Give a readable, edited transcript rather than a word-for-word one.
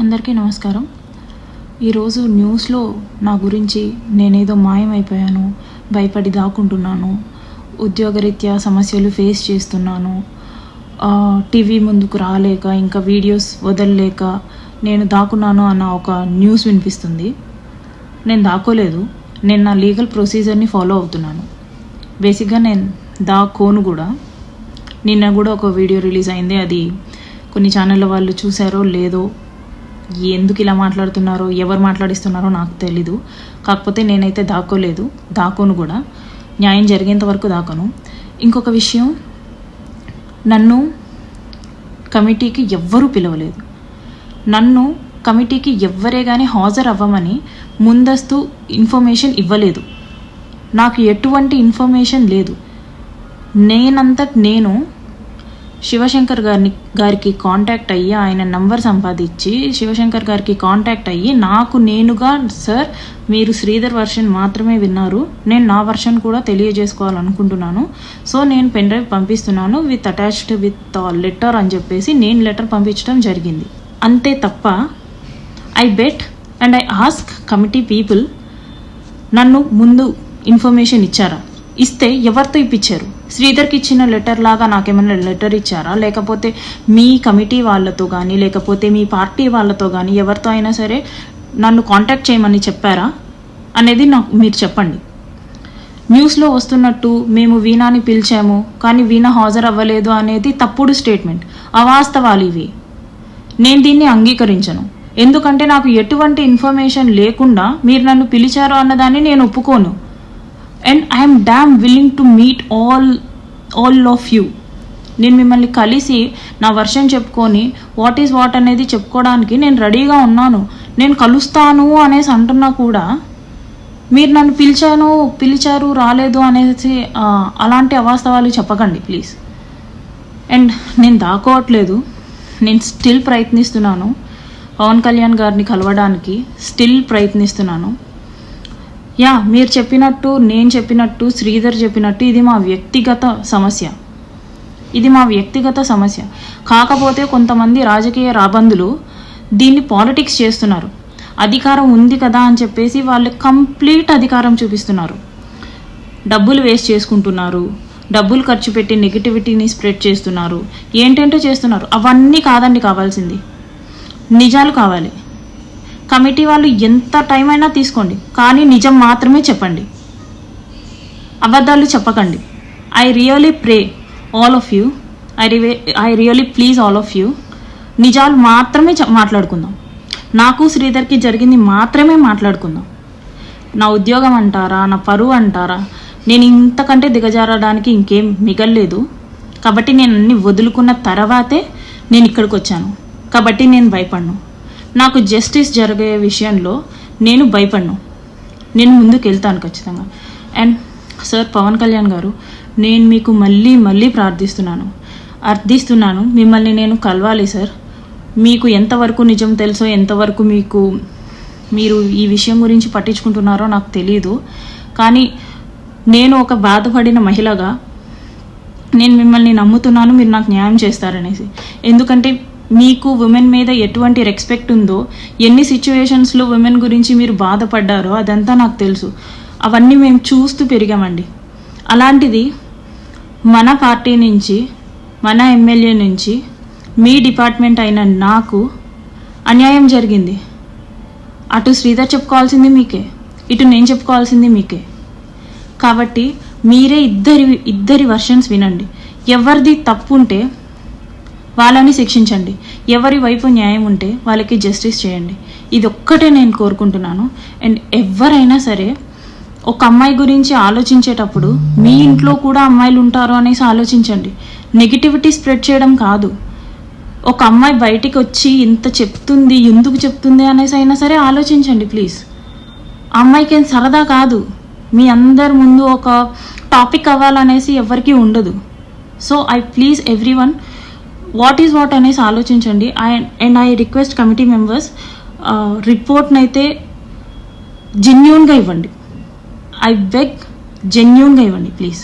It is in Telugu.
అందరికీ నమస్కారం. ఈరోజు న్యూస్లో నా గురించి నేనేదో మాయమైపోయాను, భయపడి దాక్కుంటున్నాను, ఉద్యోగరీత్యా సమస్యలు ఫేస్ చేస్తున్నాను, టీవీ ముందుకు రాలేక ఇంకా వీడియోస్ వదలలేక నేను దాక్కున్నాను అన్న ఒక న్యూస్ వినిపిస్తుంది. నేను దాక్కోలేదు, నేను నా లీగల్ ప్రొసీజర్ని ఫాలో అవుతున్నాను. బేసిక్గా నేను దాక్కోను కూడా. నిన్న కూడా ఒక వీడియో రిలీజ్ అయింది, అది కొన్ని ఛానళ్ళ వాళ్ళు చూసారో లేదో, ఎందుకు ఇలా మాట్లాడుతున్నారో ఎవరు మాట్లాడిస్తున్నారో నాకు తెలీదు. కాకపోతే నేనైతే దాక్కోలేదు, దాక్కోను కూడా. న్యాయం జరిగేంత వరకు దాక్కోను. ఇంకొక విషయం, నన్ను కమిటీకి ఎవ్వరూ పిలవలేదు. నన్ను కమిటీకి ఎవ్వరే కానీ హాజరు అవ్వమని ముందస్తు ఇన్ఫర్మేషన్ ఇవ్వలేదు. నాకు ఎటువంటి ఇన్ఫర్మేషన్ లేదు. నేను శివశంకర్ గారికి కాంటాక్ట్ అయ్యి, ఆయన నంబర్ సంపాదించి శివశంకర్ గారికి కాంటాక్ట్ అయ్యి నాకు నేనుగా, సార్ మీరు శ్రీధర్ వర్షన్ మాత్రమే విన్నారు, నేను నా వర్షన్ కూడా తెలియజేసుకోవాలనుకుంటున్నాను, సో నేను పెన్ డ్రైవ్ పంపిస్తున్నాను విత్ అటాచ్డ్ విత్ లెటర్ అని చెప్పేసి నేను లెటర్ పంపించడం జరిగింది. అంతే తప్ప I bet and I ask committee people, నన్ను ముందు ఇన్ఫర్మేషన్ ఇచ్చారా? ఇస్తే ఎవరితో ఇప్పించారు? శ్రీధర్కి ఇచ్చిన లెటర్ లాగా నాకేమైనా లెటర్ ఇచ్చారా? లేకపోతే మీ కమిటీ వాళ్ళతో కానీ, లేకపోతే మీ పార్టీ వాళ్ళతో కానీ ఎవరితో అయినా సరే నన్ను కాంటాక్ట్ చేయమని చెప్పారా అనేది నాకు మీరు చెప్పండి. న్యూస్లో వస్తున్నట్టు మేము వీణాని పిలిచాము కానీ వీణ హాజరు అవ్వలేదు అనేది తప్పుడు స్టేట్మెంట్, అవాస్తవాలు ఇవి. నేను దీన్ని అంగీకరించను. ఎందుకంటే నాకు ఎటువంటి ఇన్ఫర్మేషన్ లేకుండా మీరు నన్ను పిలిచారు అన్నదాన్ని నేను ఒప్పుకోను. And I'm dam willing to meet all of you. నేను మిమ్మల్ని కలిసి నా వర్షన్ చెప్పుకొని వాట్ ఈజ్ వాట్ అనేది చెప్పుకోవడానికి నేను రెడీగా ఉన్నాను. నేను కలుస్తాను అనేసి అంటున్నా కూడా మీరు నన్ను పిలిచారు రాలేదు అనేసి అలాంటి అవాస్తవాలు చెప్పకండి ప్లీజ్. అండ్ నేను దాక్కోవట్లేదు, నేను స్టిల్ ప్రయత్నిస్తున్నాను పవన్ కళ్యాణ్ గారిని కలవడానికి, స్టిల్ ప్రయత్నిస్తున్నాను. మీరు చెప్పినట్టు, నేను చెప్పినట్టు, శ్రీధర్ చెప్పినట్టు ఇది మా వ్యక్తిగత సమస్య. కాకపోతే కొంతమంది రాజకీయ రాబందులు దీన్ని పాలిటిక్స్ చేస్తున్నారు. అధికారం ఉంది కదా అని చెప్పేసి వాళ్ళు కంప్లీట్ అధికారం చూపిస్తున్నారు. డబ్బులు వేస్ట్ చేసుకుంటున్నారు, డబ్బులు ఖర్చు పెట్టి నెగిటివిటీని స్ప్రెడ్ చేస్తున్నారు, ఏంటంటే చేస్తున్నారు. అవన్నీ కాదండి కావాల్సింది, నిజాలు కావాలి. కమిటీ వాళ్ళు ఎంత టైం అయినా తీసుకోండి, కానీ నిజం మాత్రమే చెప్పండి, అబద్ధాలు చెప్పకండి. I really pray all of you, I really please all of you, నిజాలు మాత్రమే మాట్లాడుకుందాం. నాకు శ్రీధర్కి జరిగింది మాత్రమే మాట్లాడుకుందాం. నా ఉద్యోగం అంటారా, నా పరువు అంటారా, నేను ఇంతకంటే దిగజారడానికి ఇంకేం మిగల్లేదు. కాబట్టి నేను అన్ని వదులుకున్న తర్వాతే నేను ఇక్కడికి వచ్చాను. కాబట్టి నేను భయపడను. నాకు జస్టిస్ జరిగే విషయంలో నేను భయపడను, నేను ముందుకు వెళ్తాను ఖచ్చితంగా. అండ్ సార్ పవన్ కళ్యాణ్ గారు, నేను మీకు మళ్ళీ అర్థిస్తున్నాను, మిమ్మల్ని నేను కలవాలి సార్. మీకు ఎంతవరకు నిజం తెలుసో, ఎంతవరకు మీరు ఈ విషయం గురించి పట్టించుకుంటున్నారో నాకు తెలీదు. కానీ నేను ఒక బాధపడిన మహిళగా నేను మిమ్మల్ని నమ్ముతున్నాను, మీరు నాకు న్యాయం చేస్తారనేసి. ఎందుకంటే మీకు ఉమెన్ మీద ఎటువంటి రెస్పెక్ట్ ఉందో, ఎన్ని సిచ్యువేషన్స్లో ఉమెన్ గురించి మీరు బాధపడ్డారో అదంతా నాకు తెలుసు. అవన్నీ మేము చూస్తూ పెరిగామండి. అలాంటిది మన పార్టీ నుంచి, మన ఎమ్మెల్యే నుంచి, మీ డిపార్ట్మెంట్ అయిన నాకు అన్యాయం జరిగింది. అటు శ్రీధర్ చెప్పుకోవాల్సింది మీకే, ఇటు నేను చెప్పుకోవాల్సింది మీకే. కాబట్టి మీరే ఇద్దరి వర్షన్స్ వినండి. ఎవరిది తప్పు ఉంటే వాళ్ళని శిక్షించండి, ఎవరి వైపు న్యాయం ఉంటే వాళ్ళకి జస్టిస్ చేయండి. ఇది ఒక్కటే నేను కోరుకుంటున్నాను. అండ్ ఎవరైనా సరే ఒక అమ్మాయి గురించి ఆలోచించేటప్పుడు మీ ఇంట్లో కూడా అమ్మాయిలు ఉంటారు అనేసి ఆలోచించండి. నెగిటివిటీ స్ప్రెడ్ చేయడం కాదు. ఒక అమ్మాయి బయటికి వచ్చి ఇంత చెప్తుంది, ఎందుకు చెప్తుంది అనేసి అయినా సరే ఆలోచించండి ప్లీజ్. అమ్మాయికి ఏం సరదా కాదు, మీ అందరి ముందు ఒక టాపిక్ అవ్వాలనేసి ఎవరికీ ఉండదు. So I please everyone, what is what అనేసి ఆలోచించండి. And I request committee members, రిపోర్ట్ని అయితే జెన్యూన్గా ఇవ్వండి. ఐ బెగ్, జెన్యూన్గా ఇవ్వండి ప్లీజ్.